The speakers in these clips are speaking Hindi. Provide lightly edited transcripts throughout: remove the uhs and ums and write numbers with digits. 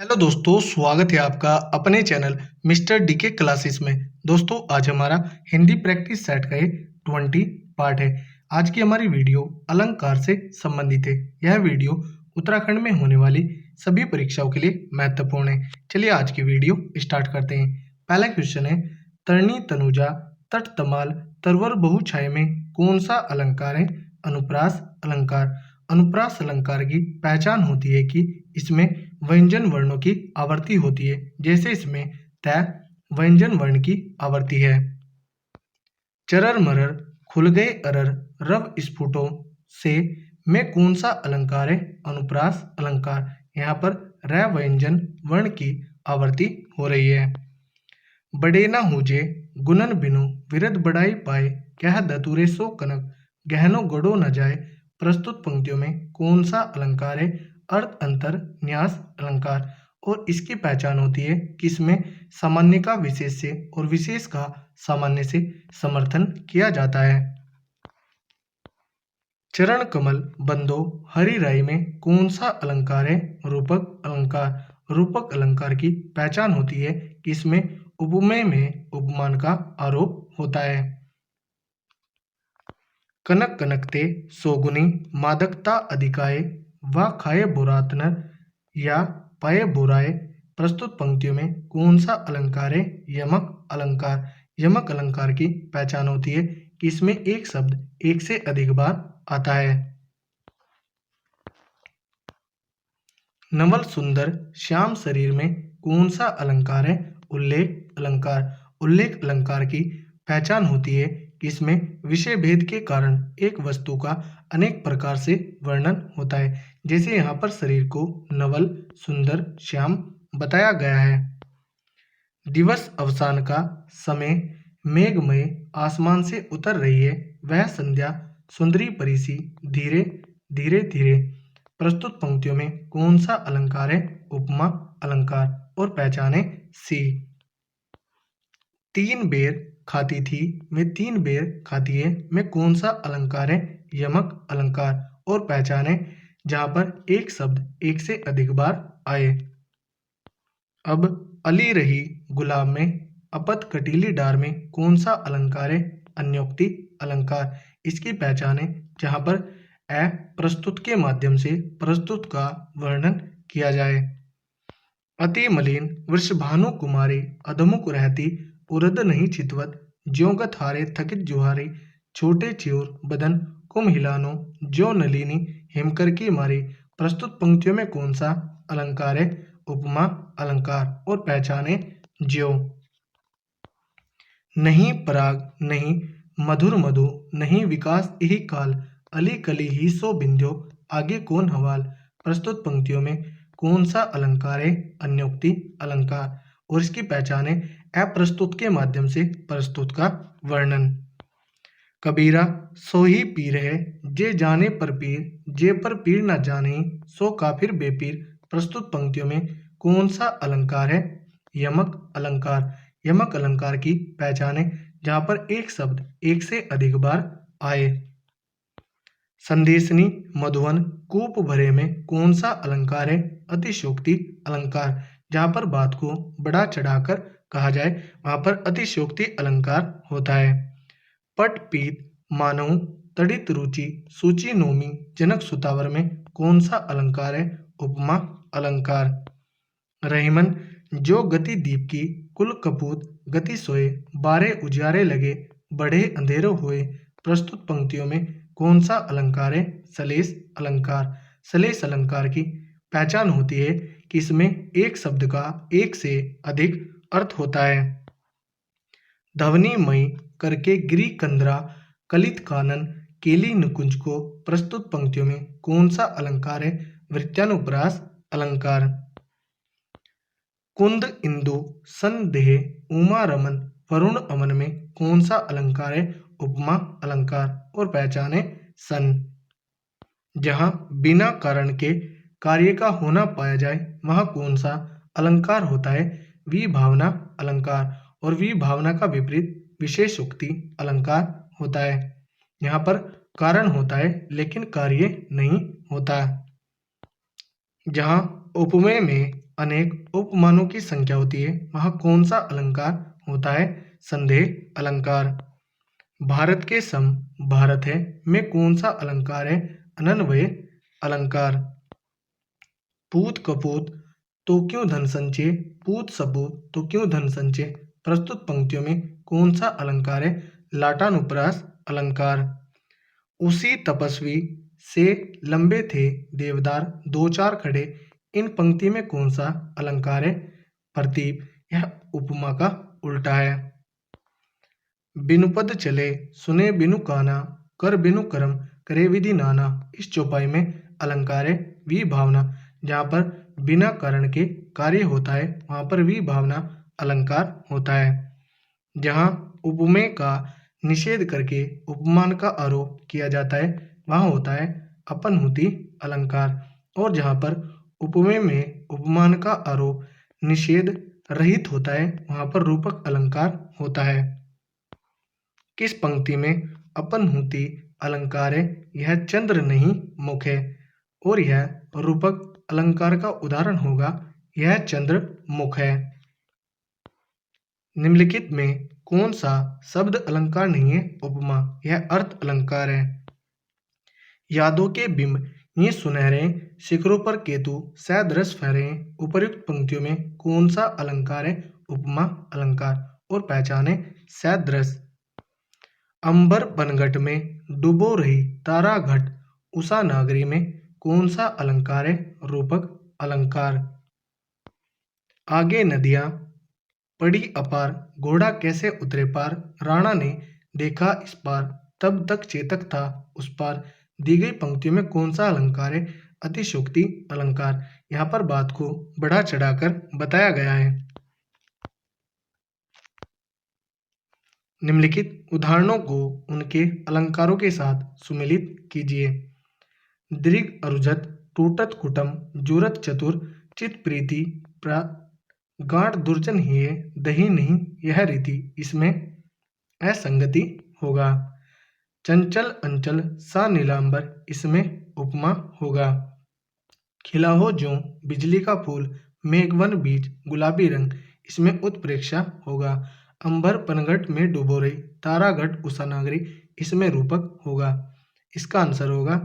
हेलो दोस्तों, स्वागत है आपका अपने चैनल मिस्टर डीके क्लासेस में। दोस्तों, आज हमारा हिंदी प्रैक्टिस सेट का ये 20 पार्ट है। आज की हमारी वीडियो अलंकार से संबंधित है। यह वीडियो उत्तराखंड में होने वाली सभी परीक्षाओं के लिए महत्वपूर्ण है। चलिए आज की वीडियो स्टार्ट करते हैं। पहला क्वेश्चन है, तरणी तनुजा तट तमाल तरवर बहुछाया में कौन सा अलंकार है? अनुप्रास अलंकार। अनुप्रास अलंकार की पहचान होती है कि इसमें व्यंजन वर्णों की आवर्ती होती है। जैसे इसमें त व्यंजन वर्ण की आवर्ती है। चरर मरर खुल गए अरर रव स्फुटों से में कौन सा अलंकार है? अनुप्रास अलंकार। यहाँ पर र व्यंजन वर्ण की आवर्ती हो रही है। बड़े न हुजे गुणन बिनु विरद बढ़ाई पाए कह दतुरे सो कनक गहनो गड़ो न जाए। प्रस्तुत पंक्तियों में कौन सा अलंकार है? अर्थ अंतर न्यास अलंकार। और इसकी पहचान होती है कि इसमें सामान्य का विशेष से और विशेष का सामान्य से समर्थन किया जाता है। चरण कमल बंदो हरि राय में कौन सा अलंकार है? रूपक अलंकार। रूपक अलंकार की पहचान होती है कि इसमें उपमेय में उपमान का आरोप होता है। कनक कनकते सोगुनी मादकता अधिकाए व खाए बुरातनर या पाए बुराए। प्रस्तुत पंक्तियों में कौन सा अलंकार है? यमक अलंकार। यमक अलंकार की पहचान होती है कि इसमें एक शब्द एक से अधिक बार आता है। नवल सुंदर श्याम शरीर में कौन सा अलंकार है? उल्लेख अलंकार। उल्लेख अलंकार की पहचान होती है कि इसमें विषय भेद के कारण एक वस्तु का अनेक प्रकार से वर्णन होता है। जैसे यहाँ पर शरीर को नवल सुंदर श्याम बताया गया है। दिवस अवसान का समय मेघमय आसमान से उतर रही है वह संध्या सुंदरी परिसी धीरे धीरे धीरे। प्रस्तुत पंक्तियों में कौन सा अलंकार है? उपमा अलंकार। और पहचाने सी। तीन बेर खाती थी में तीन बेर खाती है में कौन सा अलंकार है? यमक अलंकार। और पहचाने जहां पर एक शब्द एक से अधिक बार आए। अब अली रही गुलाब में अपत कटीली डार में कौन सा अलंकार है? अन्योक्ति अलंकार। इसकी पहचान है जहां पर अ प्रस्तुत के माध्यम से प्रस्तुत का वर्णन किया जाए। अति मलिन वृषभानु कुमारी अधमुक रहती उरद नहीं चितवत ज्यों हारे थकित जुहारी छोटे च्योर बदन कुम हिलानो ज्यो नलिनी हिमकर की मारी। प्रस्तुत पंक्तियों में कौन सा अलंकार है? उपमा अलंकार। और पहचाने ज्यो। नहीं पराग नहीं मधुर मधु नहीं विकास यही काल अली कली ही सो बिंध्यो आगे कौन हवाल। प्रस्तुत पंक्तियों में कौन सा अलंकार है? अन्योक्ति अलंकार। और इसकी पहचान है अप्रस्तुत के माध्यम से प्रस्तुत का वर्णन। कबीरा सो ही पीर है जे जाने पर पीर जे पर पीर न जाने सो काफिर बेपीर। प्रस्तुत पंक्तियों में कौन सा अलंकार है? यमक अलंकार। यमक अलंकार की पहचान है जहां पर एक शब्द एक से अधिक बार आए। संदेशनी मधुवन कूप भरे में कौन सा अलंकार है? अतिशयोक्ति अलंकार। जहां पर बात को बढ़ा चढ़ाकर कहा जाए वहां पर अतिशयोक्ति अलंकार होता है। पट पीत मानव तड़ित रुचि सूची नोमी जनक सुतावर में कौन सा अलंकार है? उपमा अलंकार। रहीमन जो गति दीप की कुल कपूत गति सोए बारे उजियारे लगे बढ़े अंधेरे हुए। प्रस्तुत पंक्तियों में कौन सा अलंकार है? सलेस अलंकार। सलेस अलंकार की पहचान होती है कि इसमें एक शब्द का एक से अधिक अर्थ होता है। धवनी मई करके गिरी कंदरा कलित कानन केली नुकुंज को। प्रस्तुत पंक्तियों में कौन सा अलंकार है? वृत्यानुप्रास अलंकार। कुंद इंदु संदेह उमा रमन वरुण अमन में कौन सा अलंकार है? उपमा अलंकार। और पहचाने सन। जहां बिना कारण के कार्य का होना पाया जाए वहां कौन सा अलंकार होता है? विभावना अलंकार। और विभावना का विपरीत विशेषोक्ति अलंकार होता है। यहाँ पर कारण होता है लेकिन कार्य नहीं होता। जहां उपमेय में अनेक उपमानों की संख्या होती है वह कौन सा अलंकार होता है? संदेह अलंकार। भारत के सम भारत है में कौन सा अलंकार है? अनन्वय अलंकार। पूत कपूत तो क्यों धन संचय, पूत सपूत तो क्यों धन संचय प्रस्तुत पंक्तियों में कौन सा अलंकार है? लाटानुप्रास अलंकार। उसी तपस्वी से लंबे थे देवदार दो चार खड़े इन पंक्ति में कौन सा अलंकार है? प्रतीप। यह उपमा का उल्टा है। बिनु पद चले सुने बिनु काना कर बिनु कर्म करे विधि नाना इस चौपाई में अलंकार है विभावना। जहाँ पर बिना कारण के कार्य होता है वहाँ पर विभावना अलंकार होता है। जहाँ उपमेय का निषेध करके उपमान का आरोप किया जाता है वहाँ होता है अपनहुति अलंकार। और जहाँ पर उपमेय में उपमान का आरोप निषेध रहित होता है वहाँ पर रूपक अलंकार होता है। किस पंक्ति में अपनहुति अलंकार है? यह चंद्र नहीं मुख है और यह रूपक अलंकार का उदाहरण होगा। यह चंद्र मुख है। निम्नलिखित में कौन सा शब्द अलंकार नहीं है? उपमा। यह अर्थ अलंकार है। यादों के बिंब ये सुनहरे शिखरों पर केतु शायद रस फहरे उपर्युक्त पंक्तियों में कौन सा अलंकार है? उपमा अलंकार। और पहचाने शायद रस। अंबर बनघट में डूबो रही तारा घट उषा नागरी में कौन सा अलंकार है? रूपक अलंकार। आगे नदियां पड़ी अपार घोड़ा कैसे उतरे पार राणा ने देखा इस पार तब तक चेतक था उस पार दी गई पंक्तियों में कौन सा अलंकार है? अतिशयोक्ति अलंकार। यहाँ पर बात को बढ़ा चढ़ाकर बताया गया है। निम्नलिखित उदाहरणों को उनके अलंकारों के साथ सुमेलित कीजिए। दीर्घ अरुझत टूटत कुटम जुरत चतुर चित प्रीति गाढ़ दुर्जन ही दही नहीं यह रीति इसमें असंगति होगा। चंचल अंचल सा नीलांबर इसमें उपमा होगा। खिला हो ज्यों बिजली का फूल मेघवन बीज गुलाबी रंग इसमें उत्प्रेक्षा होगा। अंबर पनघट में डूबो रही तारागढ़ उषा नागरी इसमें रूपक होगा। इसका आंसर होगा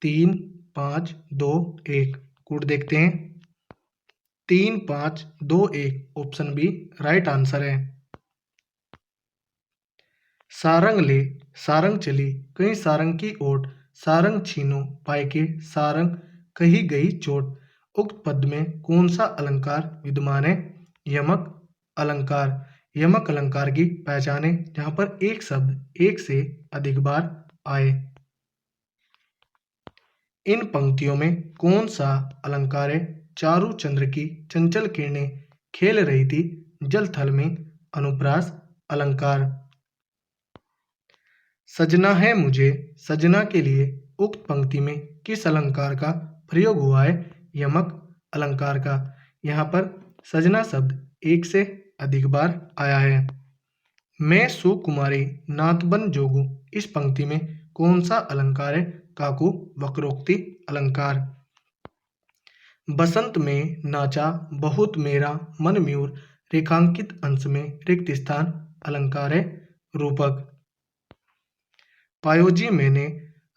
3 5 2 1। कोड देखते हैं 3 5 2 1 ऑप्शन बी राइट आंसर है। सारंग ले सारंग चली कहीं सारंग की ओट सारंग छीनो पाए के सारंग कही गई चोट उक्त पद में कौन सा अलंकार विद्यमान है? यमक अलंकार। यमक अलंकार की पहचाने जहां पर एक शब्द एक से अधिक बार आए। इन पंक्तियों में कौन सा अलंकार है? चारु चंद्र की चंचल किरणें खेल रही थी जल थल में अनुप्रास अलंकार। सजना है मुझे सजना के लिए उक्त पंक्ति में किस अलंकार का प्रयोग हुआ है? यमक अलंकार का। यहाँ पर सजना शब्द एक से अधिक बार आया है। मैं सुकुमारी नाथ बन जोगू इस पंक्ति में कौन सा अलंकार है? काकू वक्रोक्ति अलंकार। बसंत में नाचा बहुत मेरा मन म्यूर रेखांकित अंश में रिक्त स्थान अलंकार है रूपक। पायोजी मैंने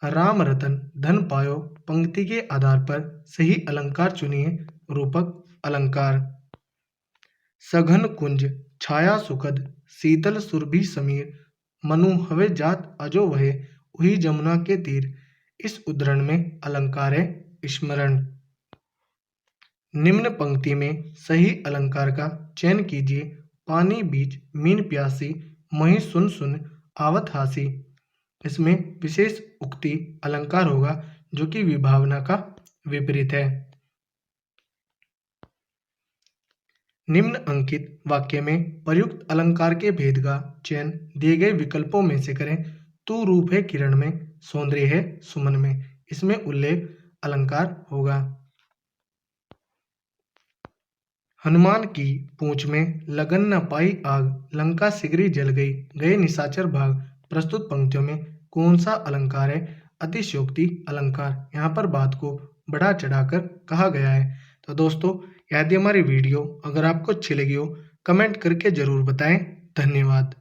राम रतन धन पायो पंक्ति के आधार पर सही अलंकार चुनिए रूपक अलंकार। सघन कुंज छाया सुखद शीतल सुरभि समीर मनु हवे जात अजो वहे उही जमुना के तीर इस उद्धरण में अलंकार है स्मरण। निम्न पंक्ति में सही अलंकार का चयन कीजिए। पानी बीच मीन प्यासी मही सुन सुन आवत हासी इसमें विशेष उक्ति अलंकार होगा जो कि विभावना का विपरीत है। निम्न अंकित वाक्य में प्रयुक्त अलंकार के भेद का चयन दिए गए विकल्पों में से करें। तू रूप है किरण में सौंदर्य है सुमन में इसमें उल्लेख अलंकार होगा। हनुमान की पूंछ में लगन न पाई आग लंका सिगरी जल गई गए निशाचर भाग प्रस्तुत पंक्तियों में कौन सा अलंकार है? अतिशयोक्ति अलंकार। यहाँ पर बात को बढ़ा चढ़ाकर कहा गया है तो दोस्तों, यदि हमारी वीडियो अगर आपको अच्छी लगी हो, कमेंट करके ज़रूर बताएं। धन्यवाद।